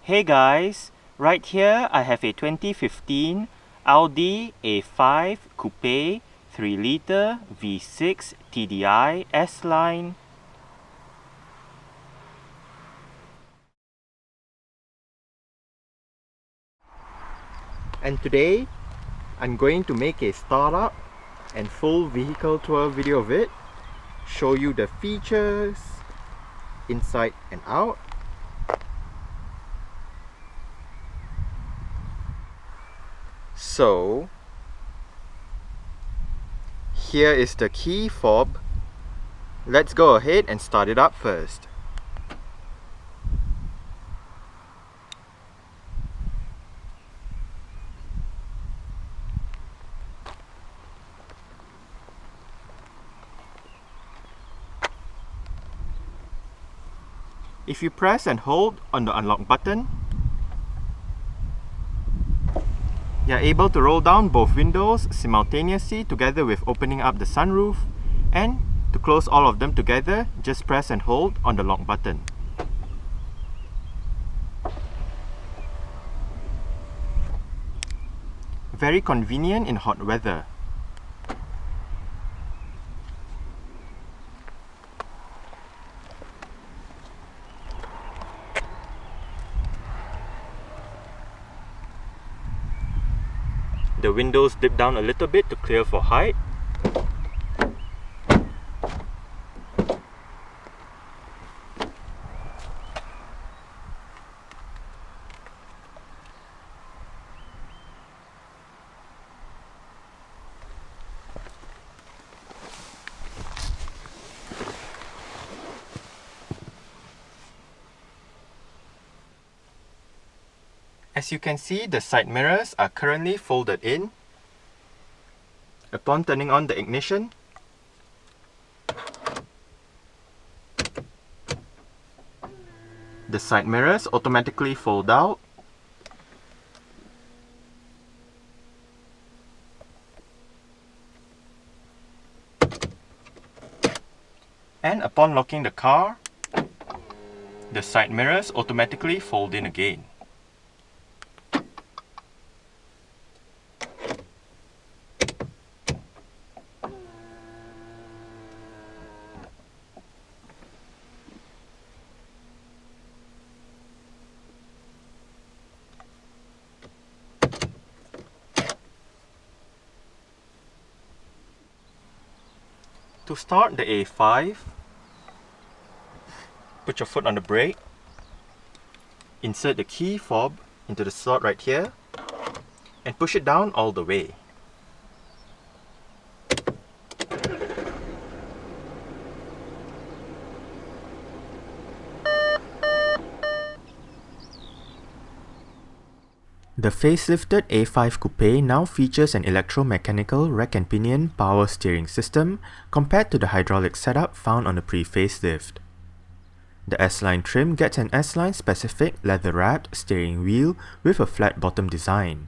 Hey guys, right here I have a 2015 Audi A5 Coupe 3-liter V6 TDI S-Line. And today I'm going to make a startup and full vehicle tour video of it, show you the features inside and out. So here is the key fob. Let's go ahead and start it up first. If you press and hold on the unlock button, you are able to roll down both windows simultaneously together with opening up the sunroof, and to close all of them together, just press and hold on the lock button. Very convenient in hot weather. The windows dip down a little bit to clear for height. As you can see, the side mirrors are currently folded in. Upon turning on the ignition, the side mirrors automatically fold out. And upon locking the car, the side mirrors automatically fold in again. To start the A5, put your foot on the brake, insert the key fob into the slot right here, and push it down all the way. The facelifted A5 Coupe now features an electromechanical rack and pinion power steering system compared to the hydraulic setup found on the pre-facelift. The S-Line trim gets an S-Line specific leather-wrapped steering wheel with a flat bottom design.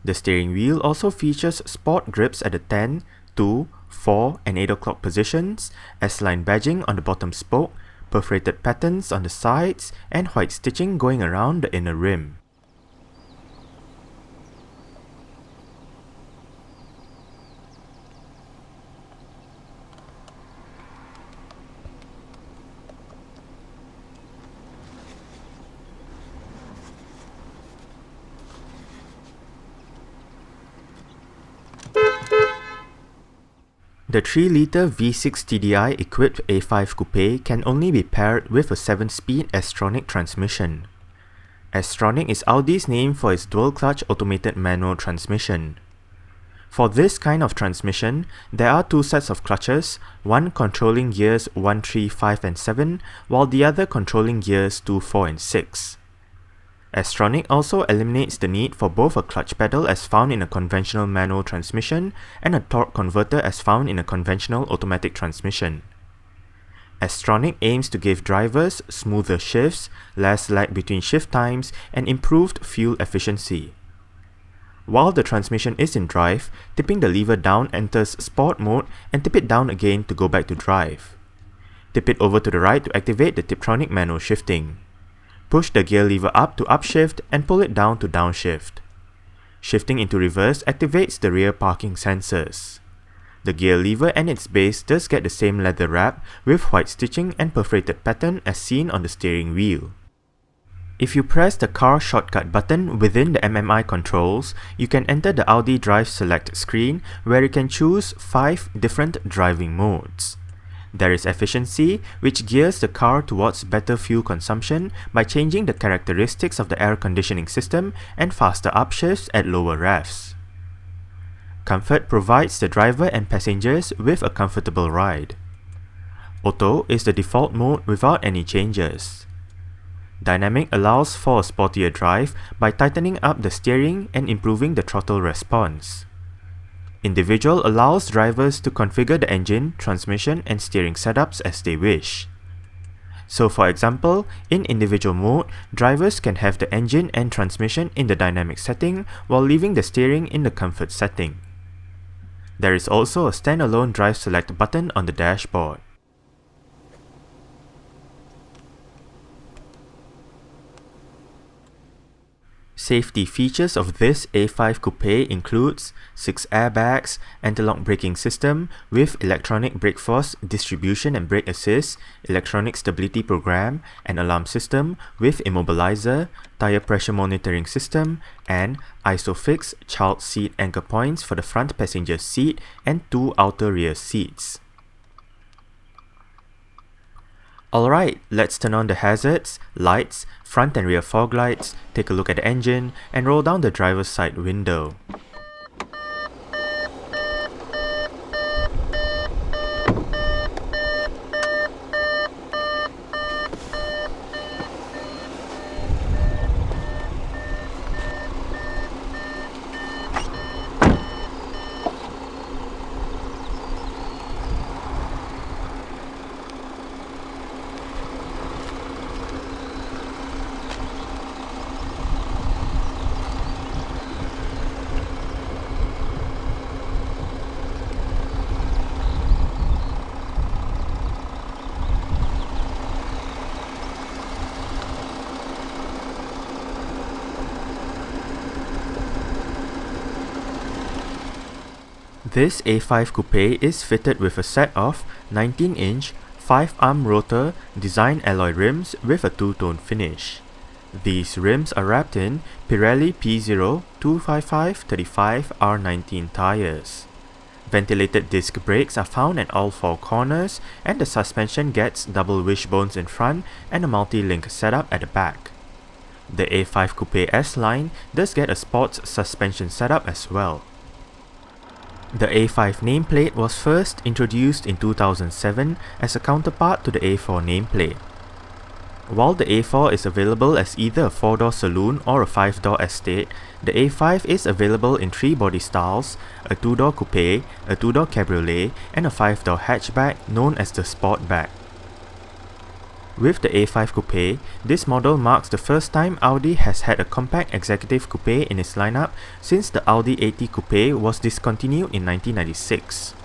The steering wheel also features sport grips at the 10, 2, 4 and 8 o'clock positions, S-Line badging on the bottom spoke, perforated patterns on the sides, and white stitching going around the inner rim. The 3-liter V6 TDI equipped A5 Coupe can only be paired with a 7-speed S-Tronic transmission. S-Tronic is Audi's name for its dual-clutch automated manual transmission. For this kind of transmission, there are two sets of clutches, one controlling gears 1, 3, 5 and 7, while the other controlling gears 2, 4 and 6. S-Tronic also eliminates the need for both a clutch pedal as found in a conventional manual transmission and a torque converter as found in a conventional automatic transmission. S-Tronic aims to give drivers smoother shifts, less lag between shift times, and improved fuel efficiency. While the transmission is in drive, tipping the lever down enters sport mode and tip it down again to go back to drive. Tip it over to the right to activate the Tiptronic manual shifting. Push the gear lever up to upshift and pull it down to downshift. Shifting into reverse activates the rear parking sensors. The gear lever and its base does get the same leather wrap with white stitching and perforated pattern as seen on the steering wheel. If you press the car shortcut button within the MMI controls, you can enter the Audi Drive Select screen where you can choose 5 different driving modes. There is efficiency, which gears the car towards better fuel consumption by changing the characteristics of the air conditioning system and faster upshifts at lower revs. Comfort provides the driver and passengers with a comfortable ride. Auto is the default mode without any changes. Dynamic allows for a sportier drive by tightening up the steering and improving the throttle response. Individual allows drivers to configure the engine, transmission, and steering setups as they wish. So for example, in individual mode, drivers can have the engine and transmission in the dynamic setting while leaving the steering in the comfort setting. There is also a standalone drive select button on the dashboard. Safety features of this A5 Coupe includes 6 airbags, anti-lock braking system with electronic brake force distribution and brake assist, electronic stability program, an alarm system with immobilizer, tire pressure monitoring system, and ISOFIX child seat anchor points for the front passenger seat and 2 outer rear seats. Alright, let's turn on the hazards, lights, front and rear fog lights, take a look at the engine, and roll down the driver's side window. This A5 Coupe is fitted with a set of 19-inch 5-arm rotor design alloy rims with a two-tone finish. These rims are wrapped in Pirelli P0 255/35 R19 tires. Ventilated disc brakes are found at all 4 corners, and the suspension gets double wishbones in front and a multi-link setup at the back. The A5 Coupe S-Line does get a sports suspension setup as well. The A5 nameplate was first introduced in 2007 as a counterpart to the A4 nameplate. While the A4 is available as either a 4-door saloon or a 5-door estate, the A5 is available in 3 body styles, a 2-door coupe, a 2-door cabriolet, and a 5-door hatchback known as the Sportback. With the A5 Coupe, this model marks the first time Audi has had a compact executive coupe in its lineup since the Audi A3 Coupe was discontinued in 1996.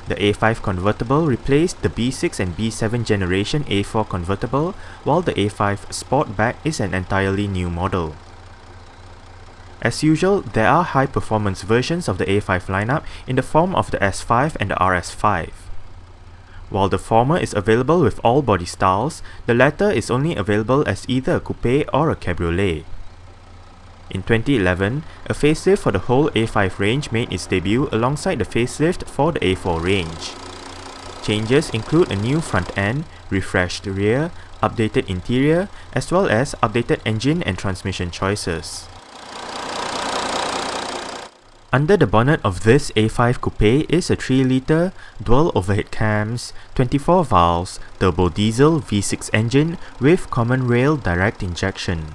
The A5 convertible replaced the B6 and B7 generation A4 convertible, while the A5 Sportback is an entirely new model. As usual, there are high-performance versions of the A5 lineup in the form of the S5 and the RS5. While the former is available with all body styles, the latter is only available as either a coupe or a cabriolet. In 2011, a facelift for the whole A5 range made its debut alongside the facelift for the A4 range. Changes include a new front end, refreshed rear, updated interior, as well as updated engine and transmission choices. Under the bonnet of this A5 Coupe is a 3-litre, dual overhead cams, 24 valves, turbo diesel V6 engine with common rail direct injection.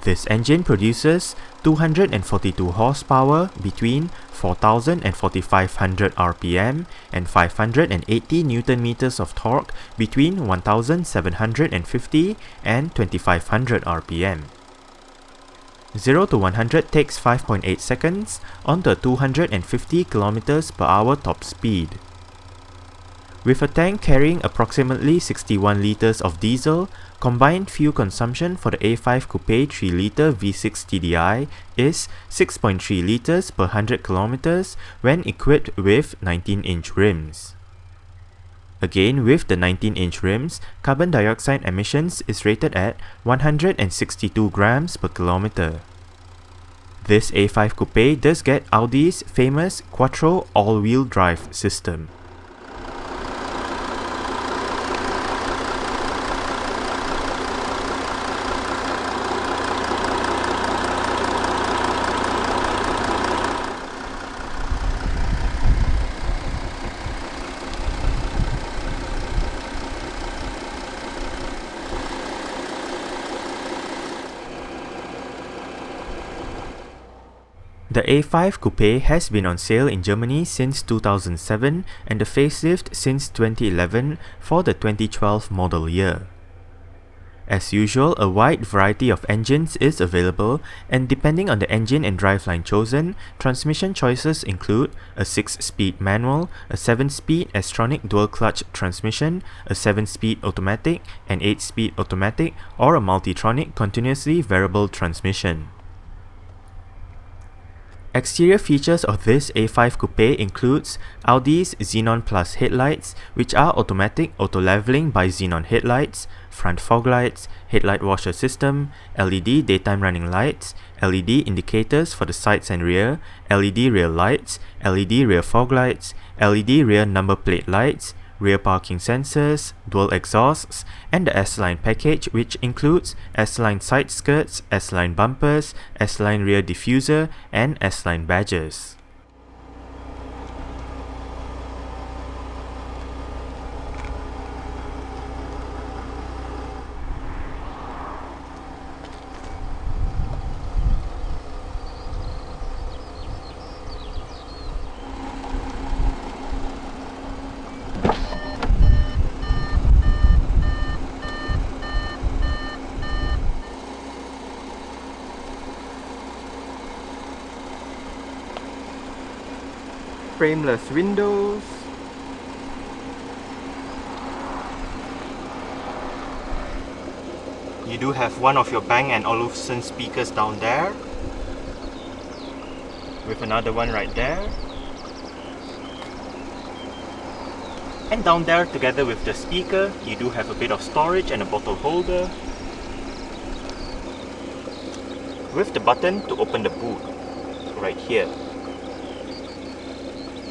This engine produces 242 horsepower between 4000 and 4500 RPM and 580 Nm of torque between 1750 and 2500 RPM. 0 to 100 takes 5.8 seconds on the 250 km/h top speed. With a tank carrying approximately 61 litres of diesel, combined fuel consumption for the A5 Coupe 3-litre V6 TDI is 6.3 litres per 100 km when equipped with 19-inch rims. Again, with the 19-inch rims, carbon dioxide emissions is rated at 162 grams per kilometre. This A5 Coupe does get Audi's famous quattro all-wheel drive system. The A5 Coupe has been on sale in Germany since 2007 and the facelift since 2011 for the 2012 model year. As usual, a wide variety of engines is available, and depending on the engine and driveline chosen, transmission choices include a 6-speed manual, a 7-speed S-tronic dual-clutch transmission, a 7-speed automatic, an 8-speed automatic, or a multitronic continuously variable transmission. Exterior features of this A5 Coupe includes Audi's Xenon Plus headlights, which are automatic auto-leveling by Xenon headlights, front fog lights, headlight washer system, LED daytime running lights, LED indicators for the sides and rear, LED rear lights, LED rear fog lights, LED rear number plate lights, rear parking sensors, dual exhausts, and the S-Line package, which includes S-Line side skirts, S-Line bumpers, S-Line rear diffuser, and S-Line badges. Frameless windows, you do have one of your Bang & Olufsen speakers down there, with another one right there, and down there together with the speaker you do have a bit of storage and a bottle holder, with the button to open the boot right here.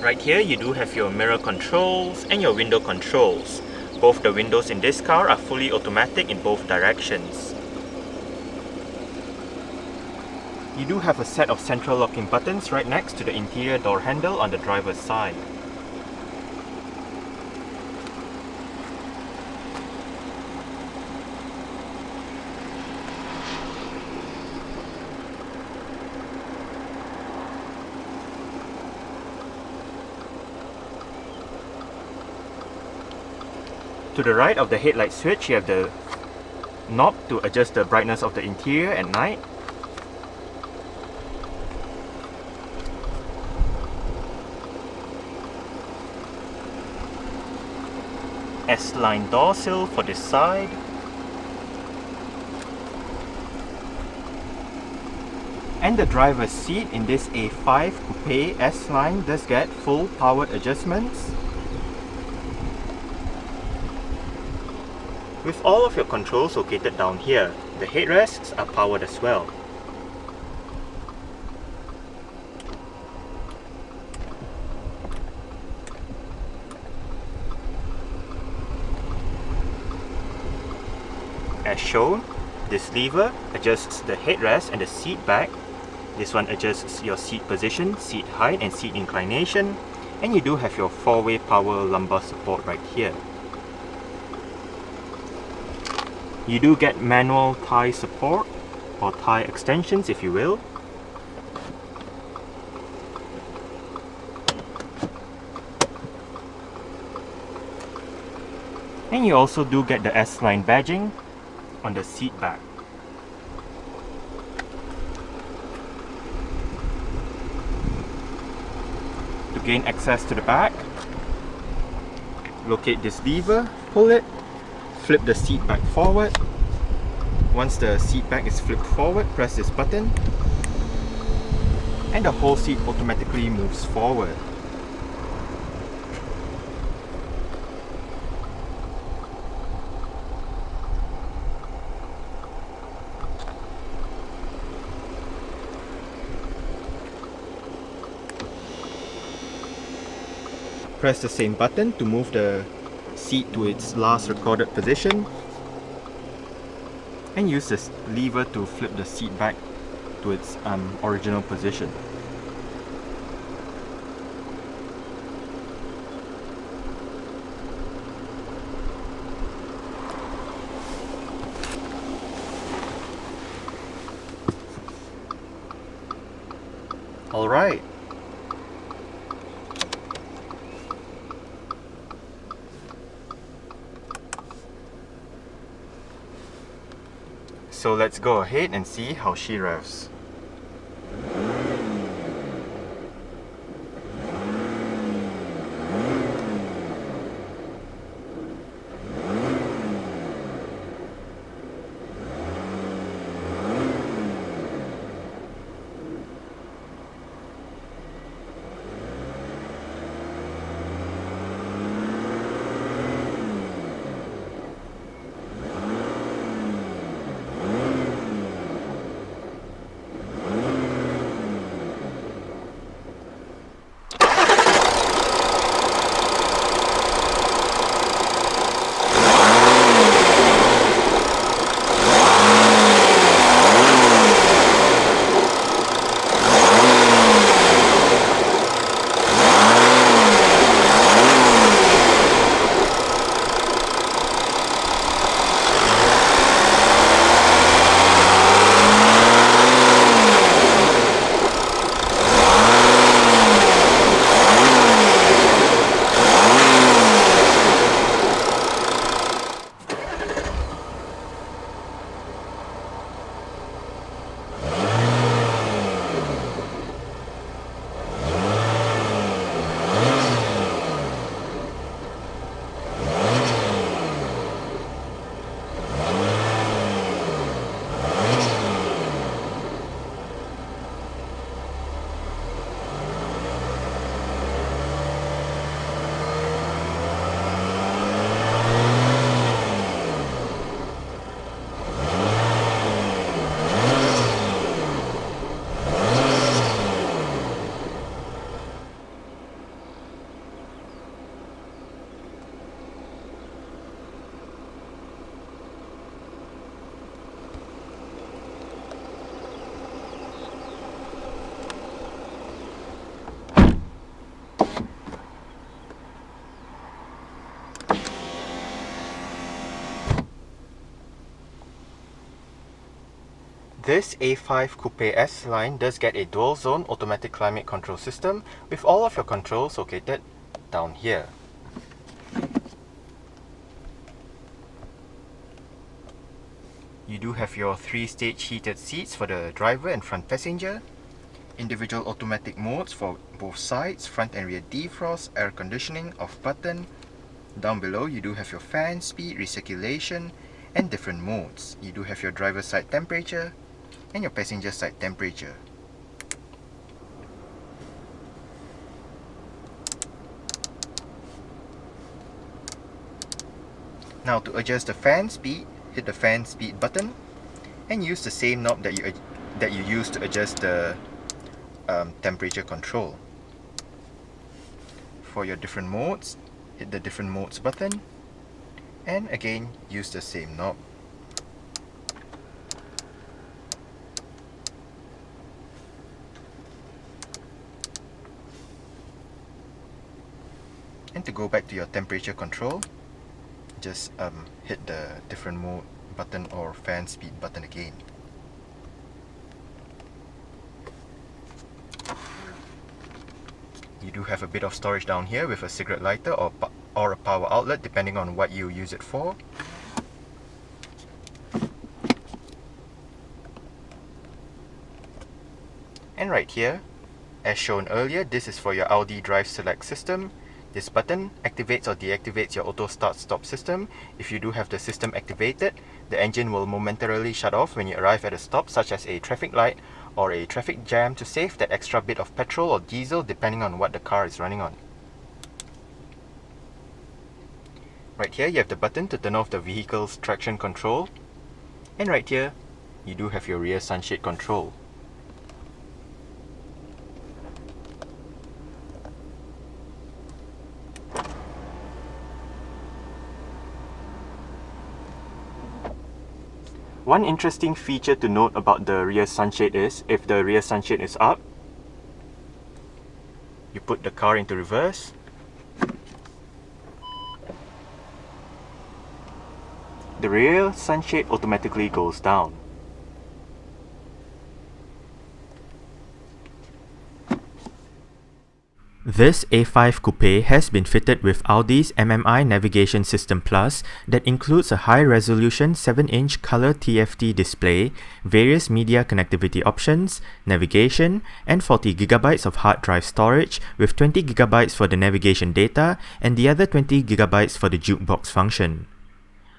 Right here you do have your mirror controls and your window controls. Both the windows in this car are fully automatic in both directions. You do have a set of central locking buttons right next to the interior door handle on the driver's side. To the right of the headlight switch, you have the knob to adjust the brightness of the interior at night. S-Line door sill for this side. And the driver's seat in this A5 Coupe S-Line does get full powered adjustments, with all of your controls located down here. The headrests are powered as well. As shown, this lever adjusts the headrest and the seat back. This one adjusts your seat position, seat height and seat inclination, and you do have your 4-way power lumbar support right here. You do get manual thigh support, or thigh extensions if you will. And you also do get the S-Line badging on the seat back. To gain access to the back, Locate this lever, pull it, flip the seat back forward. Once the seat back is flipped forward, press this button and the whole seat automatically moves forward. Press the same button to move the seat to its last recorded position, and use this lever to flip the seat back to its original position. Alright. So let's go ahead and see how she revs. This A5 Coupe S line does get a dual zone automatic climate control system with all of your controls located down here. You do have your 3-stage heated seats for the driver and front passenger, individual automatic modes for both sides, front and rear defrost, air conditioning, off button. Down below you do have your fan speed, recirculation, and different modes. You do have your driver side temperature and your passenger side temperature. Now to adjust the fan speed, hit the fan speed button and use the same knob that you use to adjust the temperature control. For your different modes, hit the different modes button and again use the same knob. And to go back to your temperature control, just hit the different mode button or fan speed button again. You do have a bit of storage down here with a cigarette lighter or a power outlet depending on what you use it for. And right here, as shown earlier, this is for your Audi Drive Select system. This button activates or deactivates your auto start-stop system. If you do have the system activated, the engine will momentarily shut off when you arrive at a stop, such as a traffic light or a traffic jam, to save that extra bit of petrol or diesel depending on what the car is running on. Right here you have the button to turn off the vehicle's traction control, and right here you do have your rear sunshade control. One interesting feature to note about the rear sunshade is, if the rear sunshade is up, you put the car into reverse, the rear sunshade automatically goes down. This A5 Coupe has been fitted with Audi's MMI Navigation System Plus that includes a high-resolution 7-inch color TFT display, various media connectivity options, navigation, and 40GB of hard drive storage, with 20GB for the navigation data and the other 20GB for the jukebox function.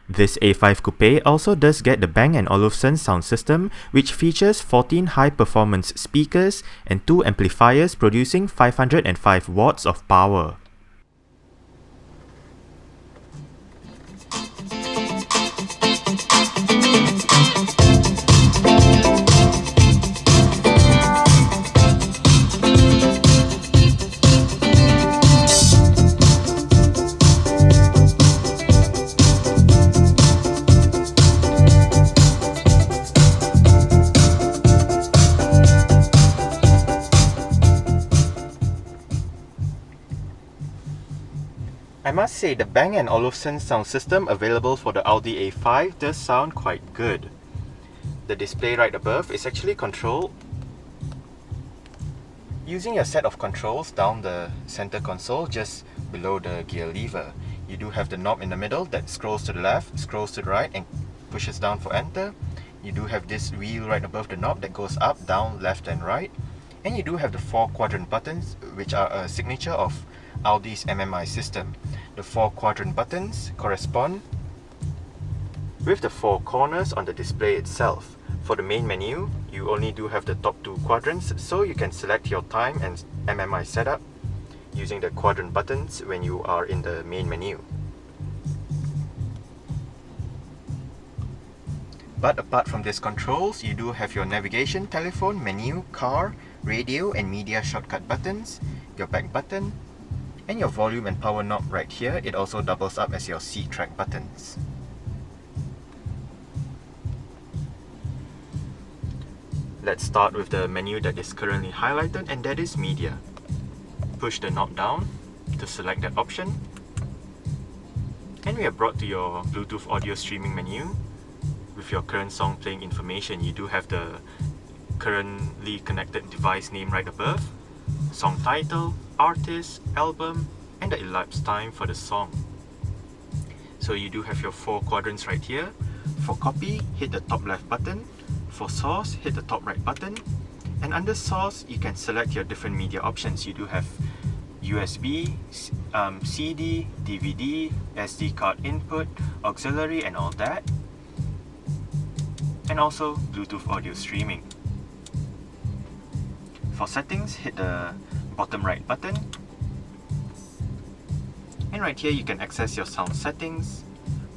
This A5 Coupe also does get the Bang & Olufsen sound system, which features 14 high-performance speakers and 2 amplifiers producing 505 watts of power. I must say, the Bang & Olufsen sound system available for the Audi A5 does sound quite good. The display right above is actually controlled using a set of controls down the center console just below the gear lever. You do have the knob in the middle that scrolls to the left, scrolls to the right, and pushes down for enter. You do have this wheel right above the knob that goes up, down, left and right. And you do have the 4 quadrant buttons, which are a signature of Audi's MMI system. The 4 quadrant buttons correspond with the 4 corners on the display itself. For the main menu, you only do have the top 2 quadrants, so you can select your time and MMI setup using the quadrant buttons when you are in the main menu. But apart from these controls, you do have your navigation, telephone, menu, car, radio and media shortcut buttons, your back button, and your volume and power knob right here. It also doubles up as your C-track buttons. Let's start with the menu that is currently highlighted, and that is media. Push the knob down to select that option, and we are brought to your Bluetooth audio streaming menu. With your current song playing information, you do have the currently connected device name right above, song title, artist, album, and the elapsed time for the song. So you do have your 4 quadrants right here. For copy, hit the top left button. For source, hit the top right button. And under source, you can select your different media options. You do have USB, CD, DVD, SD card input, auxiliary and all that. And also Bluetooth audio streaming. For settings, hit the bottom right button. And right here you can access your sound settings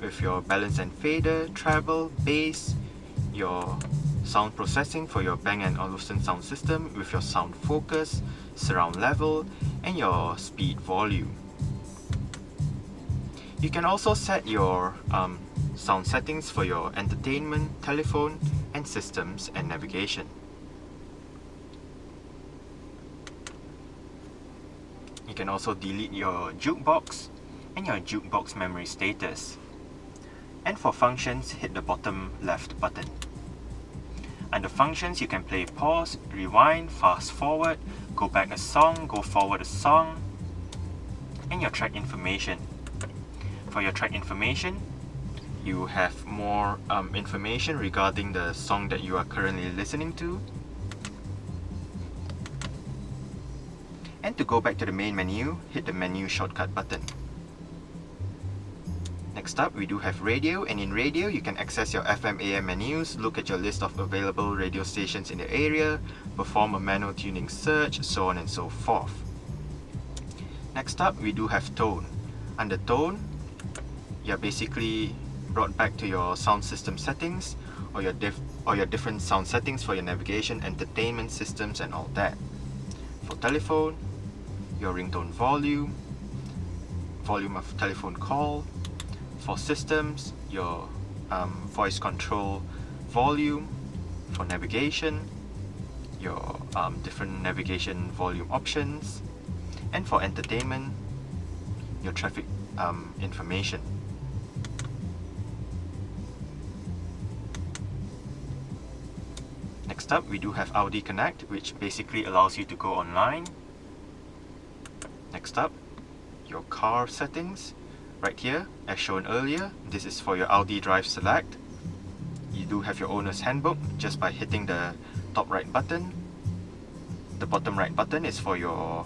with your balance and fader, treble, bass, your sound processing for your Bang & Olufsen sound system with your sound focus, surround level, and your speed volume. You can also set your sound settings for your entertainment, telephone, and systems and navigation. You can also delete your jukebox and your jukebox memory status. And for functions, hit the bottom left button. Under functions, you can play pause, rewind, fast forward, go back a song, go forward a song, and your track information. For your track information, you have more information regarding the song that you are currently listening to. And to go back to the main menu, hit the menu shortcut button. Next up, we do have radio, and in radio you can access your FM AM menus, look at your list of available radio stations in the area, perform a manual tuning search, so on and so forth. Next up, we do have tone. Under tone, you're basically brought back to your sound system settings or your different sound settings for your navigation, entertainment systems and all that. For telephone, your ringtone volume, volume of telephone call. For systems, your voice control volume. For navigation, your different navigation volume options. And for entertainment, your traffic information. Next up, we do have Audi Connect, which basically allows you to go online. Next up, your car settings. Right here, as shown earlier, this is for your Audi Drive Select. You do have your owner's handbook just by hitting the top right button. The bottom right button is for your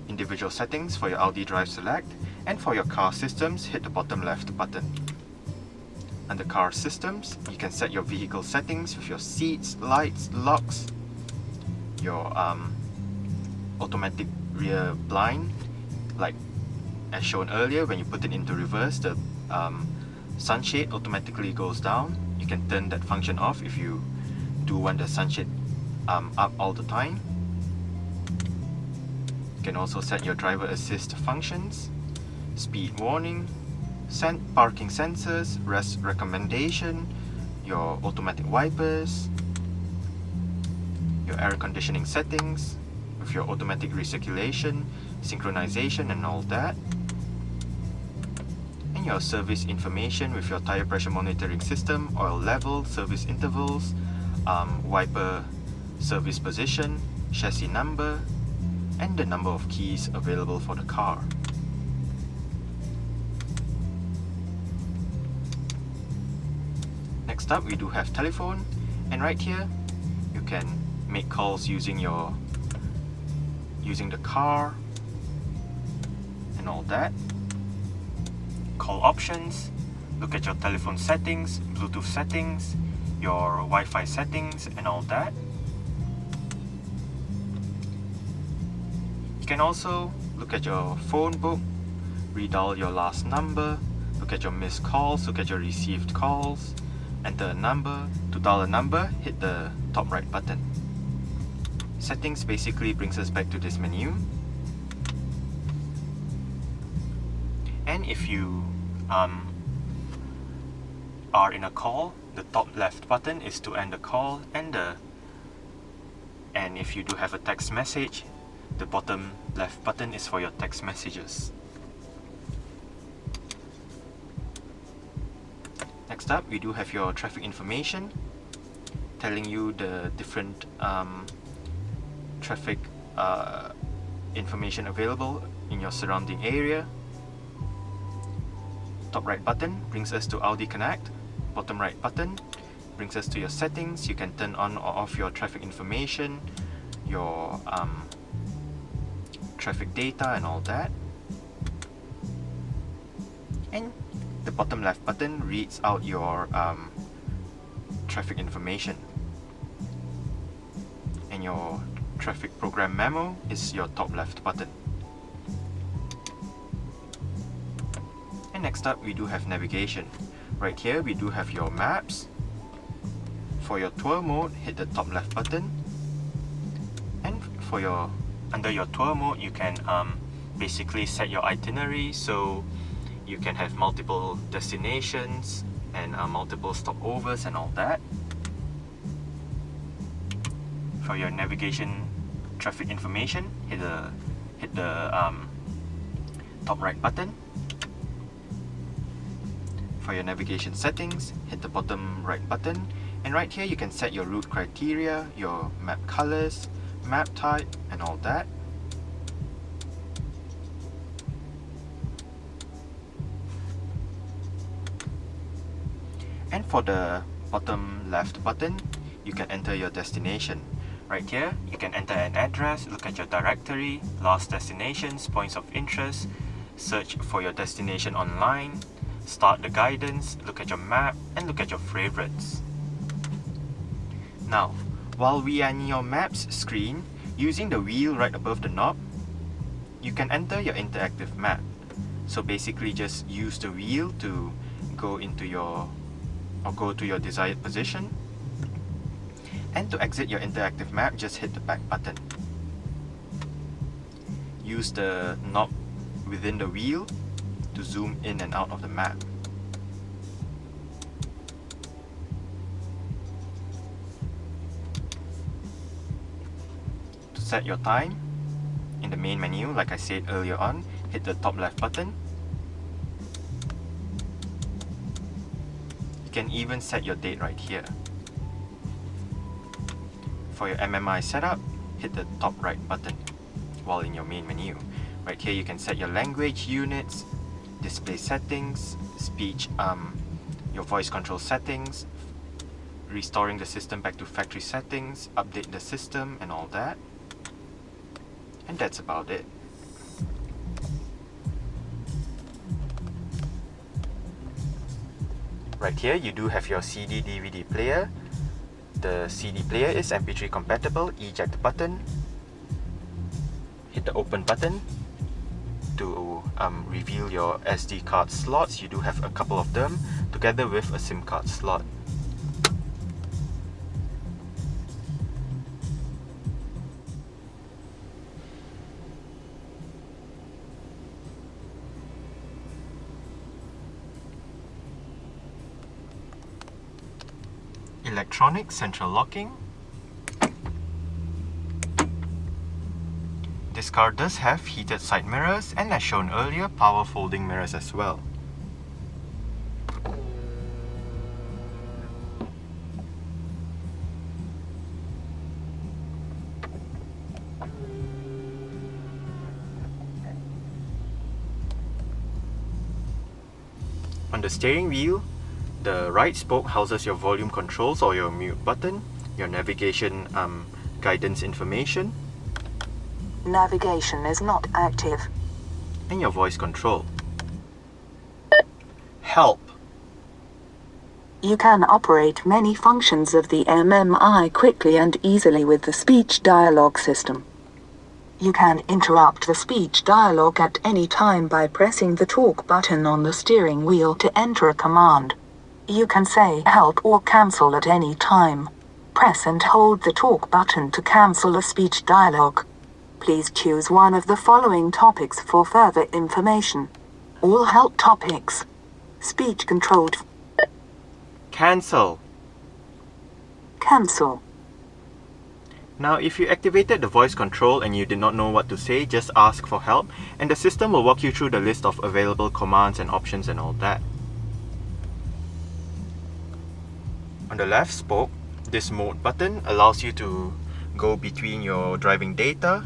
individual settings for your Audi Drive Select, and for your car systems, hit the bottom left button. Under car systems, you can set your vehicle settings with your seats, lights, locks, your automatic rear blind, like as shown earlier. When you put it into reverse, the sunshade automatically goes down. You can turn that function off if you do want the sunshade up all the time. You can also set your driver assist functions, speed warning, parking sensors, rest recommendation, your automatic wipers, your air conditioning settings with your automatic recirculation, synchronization and all that, and your service information with your tire pressure monitoring system, oil level, service intervals, wiper service position, chassis number, and the number of keys available for the car. Next up, we do have telephone, and right here you can make calls using the car and all that. Call options, look at your telephone settings, Bluetooth settings, your Wi-Fi settings and all that. You can also look at your phone book, redial your last number, look at your missed calls, look at your received calls, enter a number. To dial a number, hit the top right button. Settings basically brings us back to this menu. And if you are in a call, the top left button is to end the call, and if you do have a text message, the bottom left button is for your text messages. Next up, we do have your traffic information, telling you the different traffic information available in your surrounding area. Top right button brings us to Audi Connect. Bottom right button brings us to your settings. You can turn on or off your traffic information, your traffic data and all that. And the bottom left button reads out your traffic information. And your traffic program memo is your top left button. And next up, we do have navigation. Right here we do have your maps. For your tour mode, hit the top left button. And for under your tour mode, you can basically set your itinerary, so you can have multiple destinations and multiple stopovers and all that. For your navigation traffic information, hit the top right button. For your navigation settings, hit the bottom right button, and right here you can set your route criteria, your map colors, map type and all that. And for the bottom left button, you can enter your destination. Right here, you can enter an address, look at your directory, last destinations, points of interest, search for your destination online, start the guidance, look at your map, and look at your favorites. Now, while we are in your maps screen, using the wheel right above the knob, you can enter your interactive map. So basically just use the wheel to go into your go to your desired position. And to exit your interactive map, just hit the back button. Use the knob within the wheel to zoom in and out of the map. To set your time, in the main menu, like I said earlier on, hit the top left button. You can even set your date right here. For your MMI setup, hit the top right button while in your main menu. Right here you can set your language units, display settings, speech, your voice control settings, restoring the system back to factory settings, update the system and all that. And that's about it. Right here you do have your CD-DVD player. The CD player is MP3 compatible. Eject button. Hit the open button to reveal your SD card slots. You do have a couple of them, together with a SIM card slot. Electronic central locking. This car does have heated side mirrors and, as shown earlier, power folding mirrors as well. On the steering wheel, the right spoke houses your volume controls or your mute button, your navigation guidance information. Navigation is not active. And your voice control. Help. You can operate many functions of the MMI quickly and easily with the speech dialogue system. You can interrupt the speech dialogue at any time by pressing the talk button on the steering wheel to enter a command. You can say help or cancel at any time. Press and hold the talk button to cancel a speech dialogue. Please choose one of the following topics for further information. All help topics. Speech controlled. Cancel. Cancel. Now, if you activated the voice control and you did not know what to say, just ask for help and the system will walk you through the list of available commands and options and all that. On the left spoke, this mode button allows you to go between your driving data,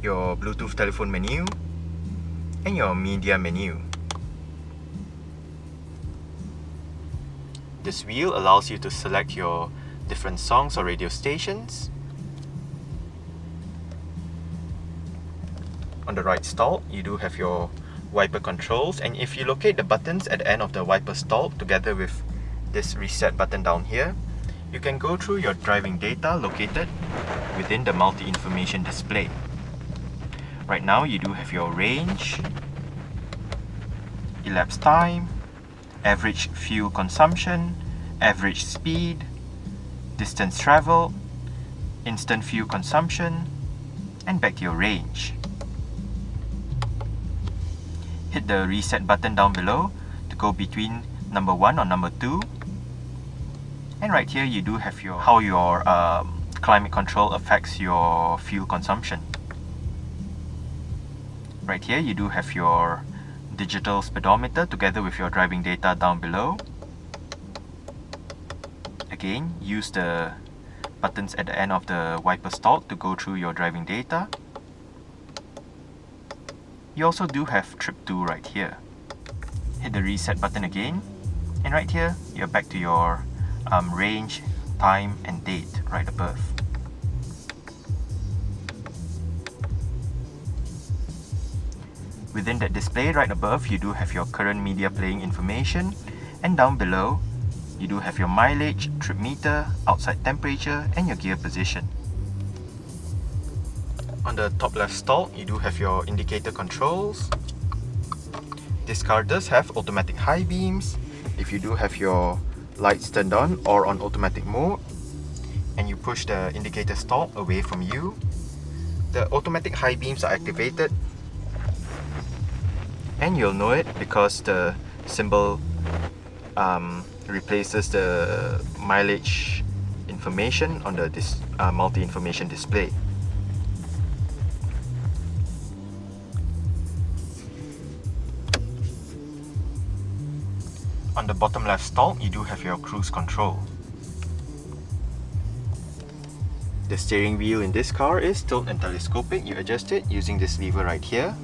your Bluetooth telephone menu, and your media menu. This wheel allows you to select your different songs or radio stations. On the right stall, you do have your wiper controls, and if you locate the buttons at the end of the wiper stall together with this reset button down here, you can go through your driving data located within the multi-information display. Right now you do have your range, elapsed time, average fuel consumption, average speed, distance traveled, instant fuel consumption, and back to your range. Hit the reset button down below to go between number 1 or number 2. And right here you do have how your climate control affects your fuel consumption. Right here you do have your digital speedometer together with your driving data down below. Again, use the buttons at the end of the wiper stalk to go through your driving data. You also do have trip 2 right here. Hit the reset button again, and right here you're back to your range, time and date right above. Within that display right above, you do have your current media playing information, and down below, you do have your mileage, trip meter, outside temperature, and your gear position. On the top left stalk, you do have your indicator controls. This car does have automatic high beams. If you do have your lights turned on or on automatic mode, and you push the indicator stalk away from you, the automatic high beams are activated, and you'll know it because the symbol replaces the mileage information on the multi-information display. On the bottom left stalk, you do have your cruise control. The steering wheel in this car is tilt and telescopic. You adjust it using this lever right here.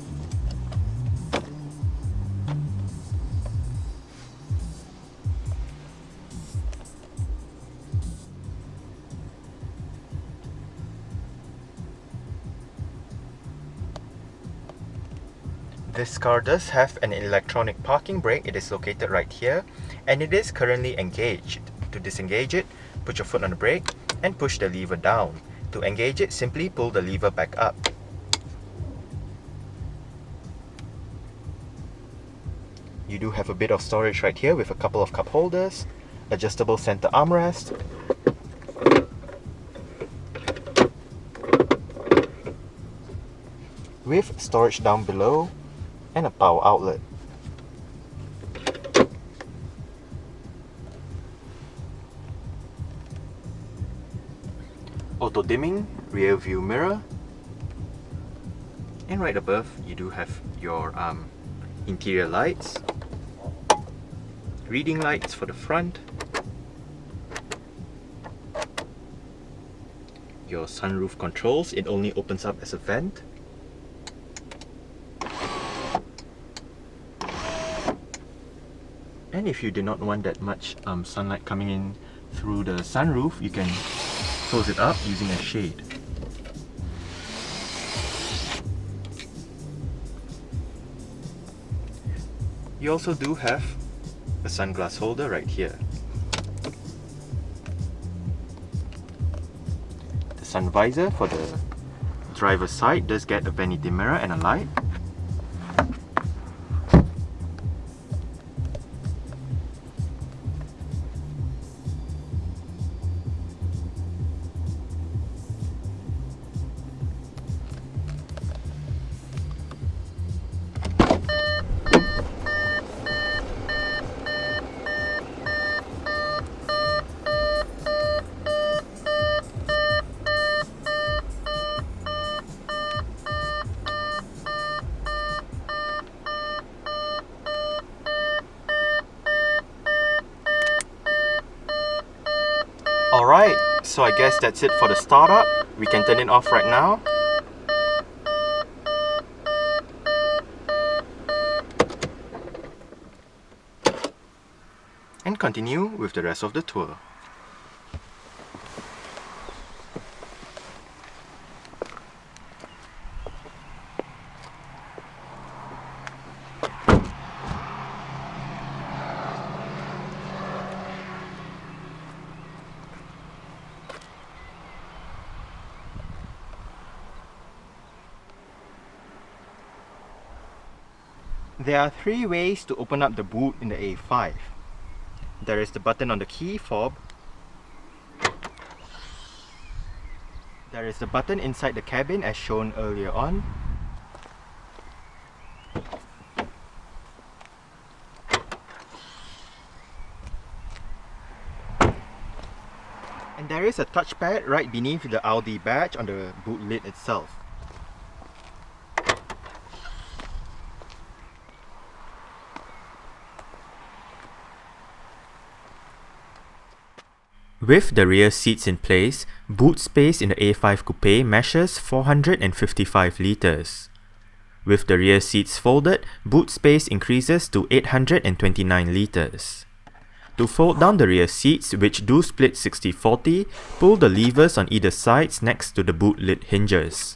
This car does have an electronic parking brake. It is located right here, and it is currently engaged. To disengage it, put your foot on the brake and push the lever down. To engage it, simply pull the lever back up. You do have a bit of storage right here with a couple of cup holders, adjustable center armrest, with storage down below, and a power outlet. Auto dimming, rear view mirror, and right above you do have your interior lights, reading lights for the front, your sunroof controls. It only opens up as a vent. And if you do not want that much sunlight coming in through the sunroof, you can close it up using a shade. You also do have a sunglass holder right here. The sun visor for the driver's side does get a vanity mirror and a light. Alright, so I guess that's it for the startup. We can turn it off right now. And continue with the rest of the tour. There are three ways to open up the boot in the A5. There is the button on the key fob. There is the button inside the cabin as shown earlier on. And there is a touchpad right beneath the Audi badge on the boot lid itself. With the rear seats in place, boot space in the A5 Coupe measures 455 litres. With the rear seats folded, boot space increases to 829 litres. To fold down the rear seats, which do split 60-40, pull the levers on either sides next to the boot lid hinges.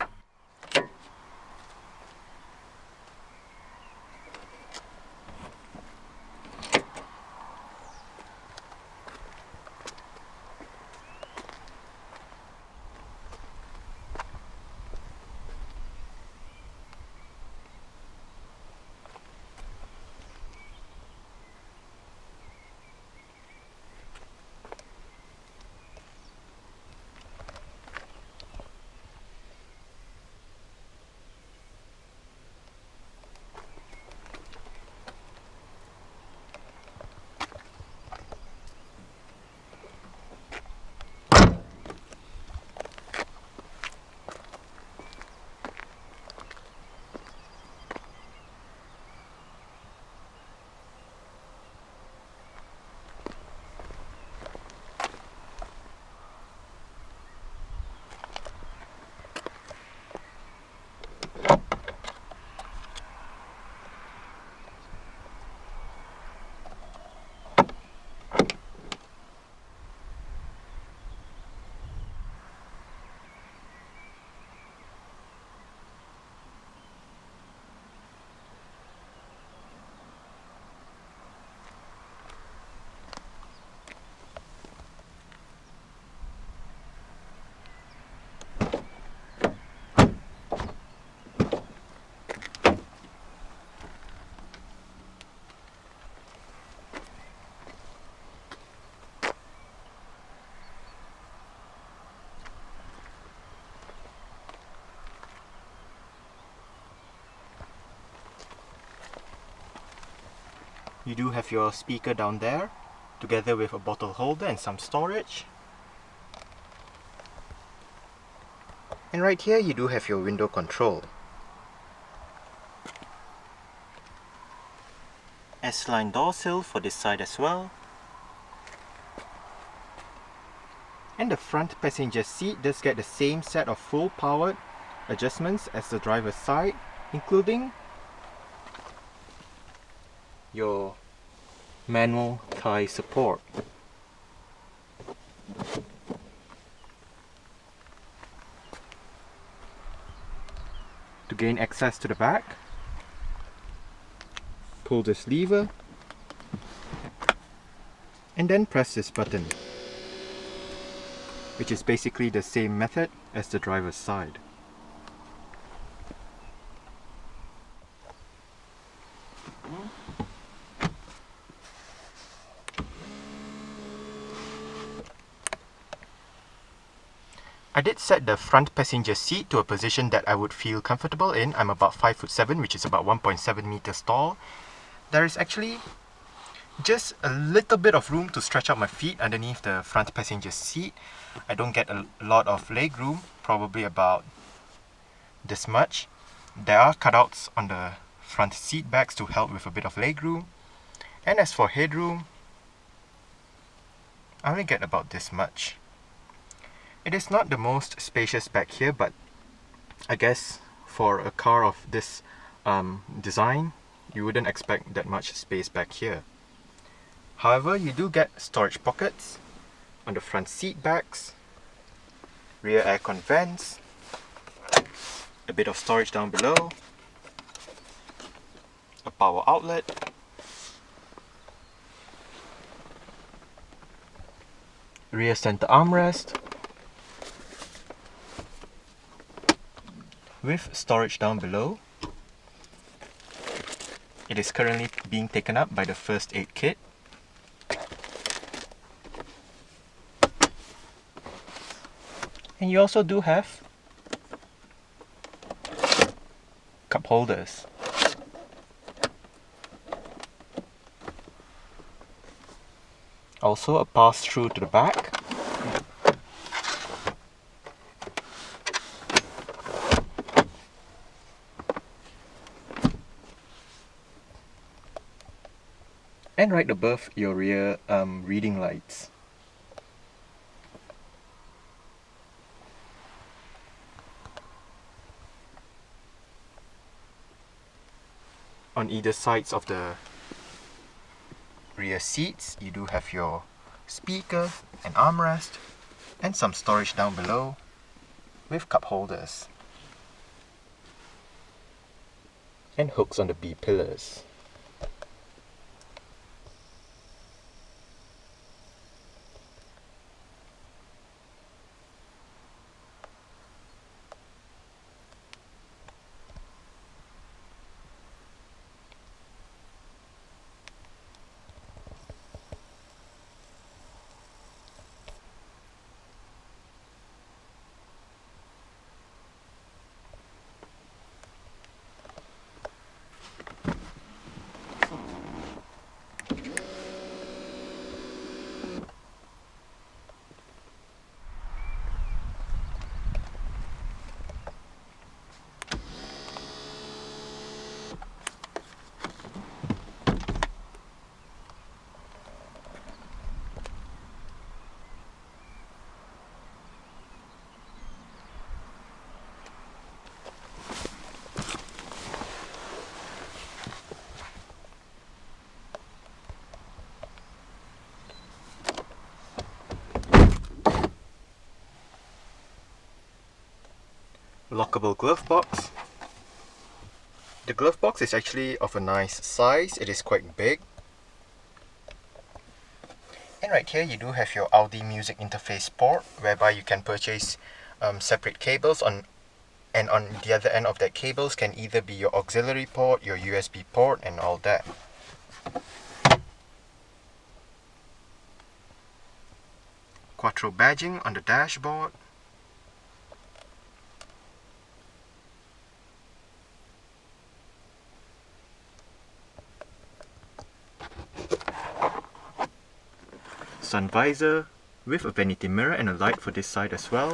You do have your speaker down there, together with a bottle holder and some storage. And right here you do have your window control. S-line door sill for this side as well. And the front passenger seat does get the same set of full powered adjustments as the driver's side, including your manual thigh support. To gain access to the back, pull this lever and then press this button, which is basically the same method as the driver's side. I did set the front passenger seat to a position that I would feel comfortable in. I'm about 5'7", which is about 1.7 meters tall. There is actually just a little bit of room to stretch out my feet underneath the front passenger seat. I don't get a lot of leg room, probably about this much. There are cutouts on the front seat backs to help with a bit of leg room. And as for headroom, I only get about this much. It is not the most spacious back here, but I guess for a car of this design, you wouldn't expect that much space back here. However, you do get storage pockets on the front seat backs, rear aircon vents, a bit of storage down below, a power outlet, rear center armrest, with storage down below. It is currently being taken up by the first aid kit. And you also do have cup holders. Also a pass-through to the back. And right above your rear reading lights. On either sides of the rear seats, you do have your speaker, an armrest, and some storage down below with cup holders and hooks on the B pillars. Lockable glove box. The glove box is actually of a nice size. It is quite big. And right here you do have your Audi music interface port, whereby you can purchase separate cables and on the other end of that cables can either be your auxiliary port, your USB port, and all that. Quattro badging on the dashboard. Sun visor with a vanity mirror and a light for this side as well.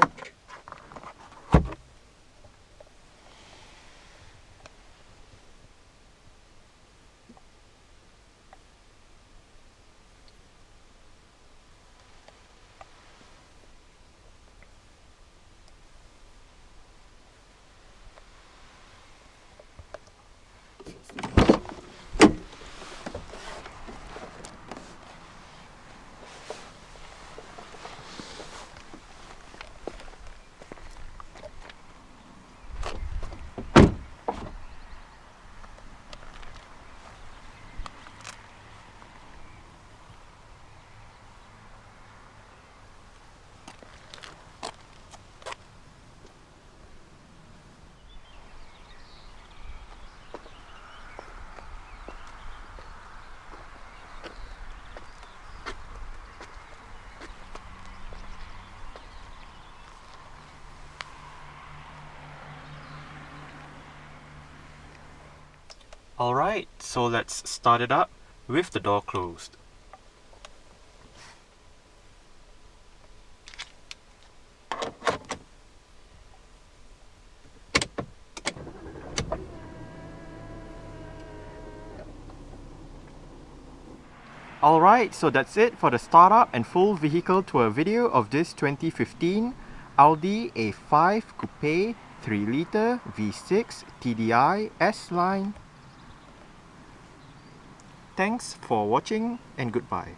Alright, so let's start it up with the door closed. Alright, so that's it for the startup and full vehicle tour video of this 2015 Audi A5 Coupe 3-litre V6 TDI S-Line. Thanks for watching and goodbye.